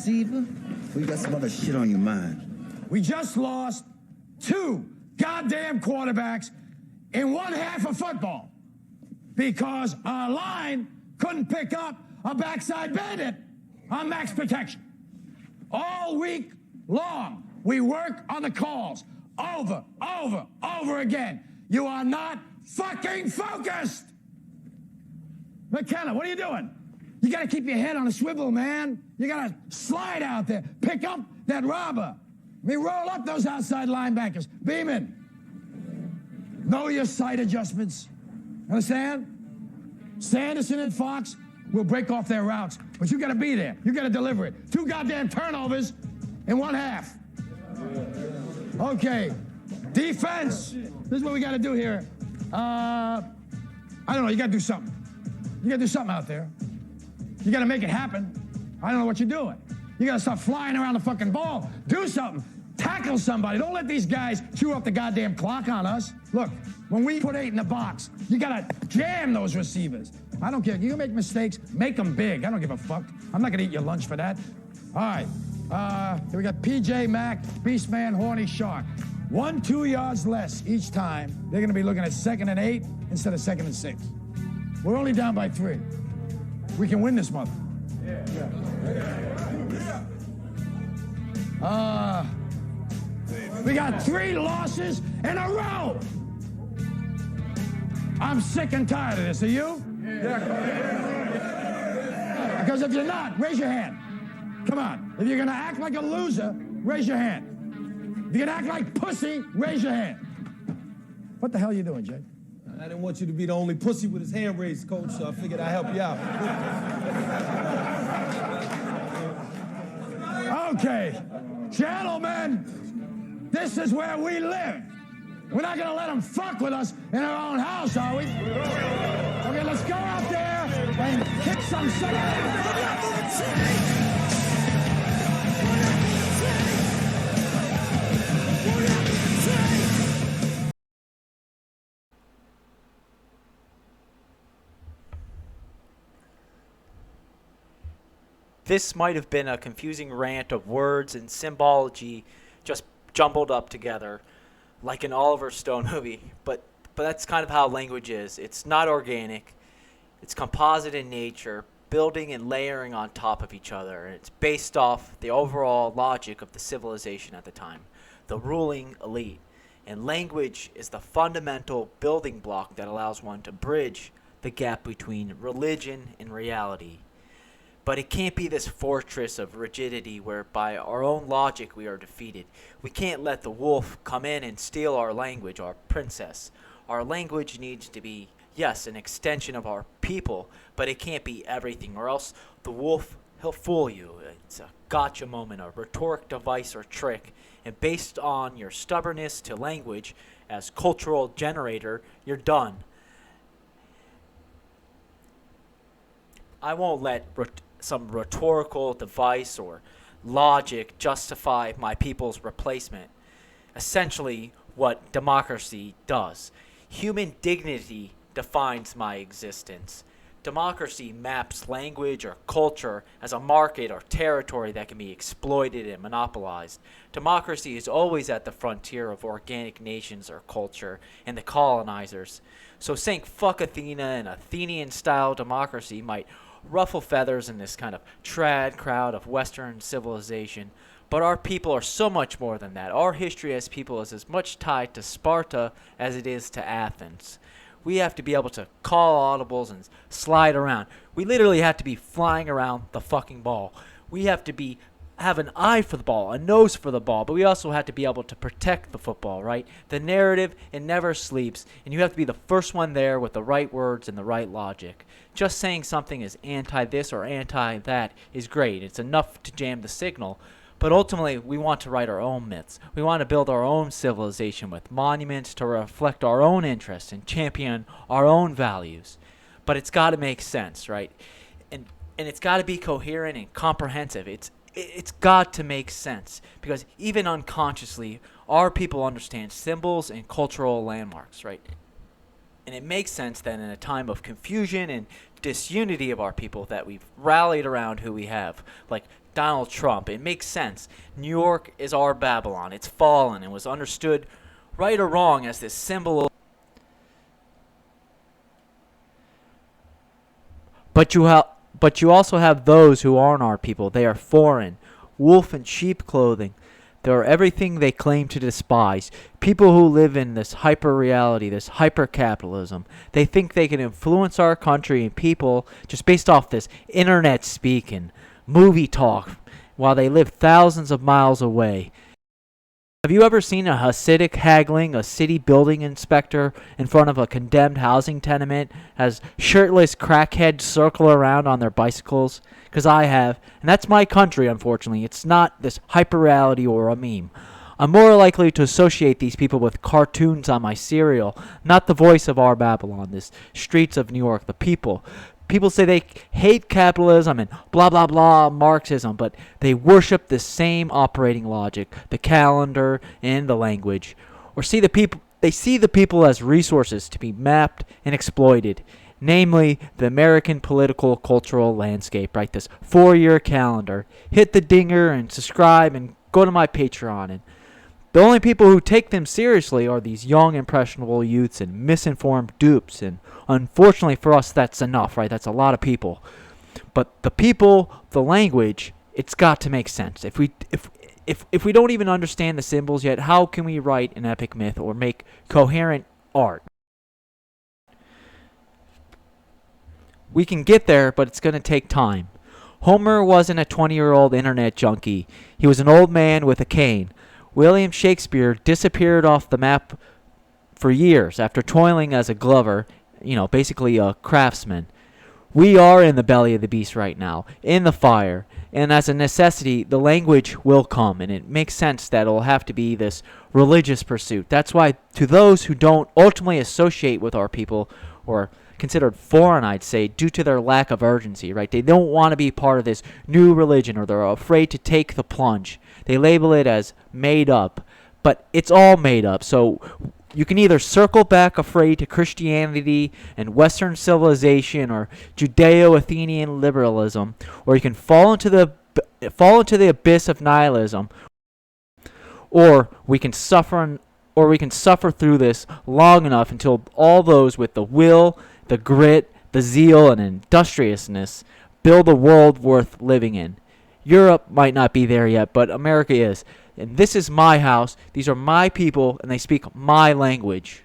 receiver, or you got some other shit on your mind? We just lost 2 goddamn quarterbacks in one half of football because our line couldn't pick up a backside bandit on max protection. All week long, we work on the calls over again. You are not fucking focused. McKenna, what are you doing? You got to keep your head on a swivel, man. You got to slide out there. Pick up that robber. Roll up those outside linebackers. Beeman. Know your sight adjustments. Understand? Sanderson and Fox will break off their routes, but you got to be there. You got to deliver it. 2 goddamn turnovers in one half. Okay. Defense. This is what we got to do here. I don't know. You got to do something. You got to do something out there. You got to make it happen. I don't know what you're doing. You got to stop flying around the fucking ball. Do something. Tackle somebody. Don't let these guys chew up the goddamn clock on us. Look, when we put 8 in the box, you got to jam those receivers. I don't care. You make mistakes, make them big. I don't give a fuck. I'm not going to eat your lunch for that. All right. Here we got PJ, Mac, Beastman, Horny, Shark. 1-2 yards less each time. They're going to be looking at 2nd and 8 instead of 2nd and 6. We're only down by 3. We can win this month. We got 3 losses in a row. I'm sick and tired of this. Are you? Because if you're not, raise your hand. Come on. If you're going to act like a loser, raise your hand. If you're going to act like pussy, raise your hand. What the hell are you doing, Jay? I didn't want you to be the only pussy with his hand raised, Coach, so I figured I'd help you out. Okay. Gentlemen, this is where we live. We're not going to let them fuck with us in our own house, are we? Okay, let's go out there and kick some ass. This might have been a confusing rant of words and symbology just jumbled up together like an Oliver Stone movie, but that's kind of how language is. It's not organic. It's composite in nature, building and layering on top of each other, and it's based off the overall logic of the civilization at the time, the ruling elite. And language is the fundamental building block that allows one to bridge the gap between religion and reality. But it can't be this fortress of rigidity where by our own logic we are defeated. We can't let the wolf come in and steal our language, our princess. Our language needs to be, yes, an extension of our people, but it can't be everything, or else the wolf, he'll fool you. It's a gotcha moment, a rhetoric device or trick, and based on your stubbornness to language as cultural generator, you're done. I won't let some rhetorical device or logic justify my people's replacement. Essentially, what democracy does. Human dignity defines my existence. Democracy maps language or culture as a market or territory that can be exploited and monopolized. Democracy is always at the frontier of organic nations or culture and the colonizers. So saying fuck Athena and Athenian-style democracy might ruffle feathers in this kind of trad crowd of Western civilization. But our people are so much more than that. Our history as people is as much tied to Sparta as it is to Athens. We have to be able to call audibles and slide around. We literally have to be flying around the fucking ball. We have to have an eye for the ball, a nose for the ball, but we also have to be able to protect the football, right? The narrative, it never sleeps, and you have to be the first one there with the right words and the right logic. Just saying something is anti-this or anti-that is great. It's enough to jam the signal, but ultimately we want to write our own myths. We want to build our own civilization with monuments to reflect our own interests and champion our own values. But it's got to make sense, right? And it's got to be coherent and comprehensive. It's got to make sense, because even unconsciously, our people understand symbols and cultural landmarks, right? And it makes sense that in a time of confusion and disunity of our people that we've rallied around who we have, like Donald Trump. It makes sense. New York is our Babylon. It's fallen and was understood, right or wrong, as this symbol of. But you also have those who aren't our people. They are foreign, wolf in sheep clothing. They are everything they claim to despise. People who live in this hyper-reality, this hyper-capitalism. They think they can influence our country and people just based off this internet speak and movie talk while they live thousands of miles away. Have you ever seen a Hasidic haggling a city building inspector in front of a condemned housing tenement as shirtless crackheads circle around on their bicycles? Because I have, and that's my country, unfortunately. It's not this hyperreality or a meme. I'm more likely to associate these people with cartoons on my cereal, not the voice of our Babylon, this streets of New York, the people. People say they hate capitalism and blah, blah, blah, Marxism, but they worship the same operating logic, the calendar and the language. Or they see the people as resources to be mapped and exploited, namely the American political cultural landscape, right? This 4-year calendar. Hit the dinger and subscribe and go to my Patreon. And the only people who take them seriously are these young, impressionable youths and misinformed dupes. And unfortunately for us, that's enough, right? That's a lot of people. But the people, the language, it's got to make sense. If we don't even understand the symbols yet, how can we write an epic myth or make coherent art? We can get there, but it's going to take time. Homer wasn't a 20-year-old internet junkie. He was an old man with a cane. William Shakespeare disappeared off the map for years after toiling as a glover, basically a craftsman. We are in the belly of the beast right now, in the fire, and as a necessity, the language will come, and it makes sense that it'll have to be this religious pursuit. That's why to those who don't ultimately associate with our people, or considered foreign, I'd say, due to their lack of urgency, right? They don't want to be part of this new religion, or they're afraid to take the plunge. They label it as made up, but it's all made up. So you can either circle back afraid to Christianity and Western civilization or Judeo-Athenian liberalism, or you can fall into the abyss of nihilism, or we can suffer through this long enough until all those with the will, the grit, the zeal, and industriousness build a world worth living in. Europe might not be there yet, but America is. And this is my house, these are my people, and they speak my language.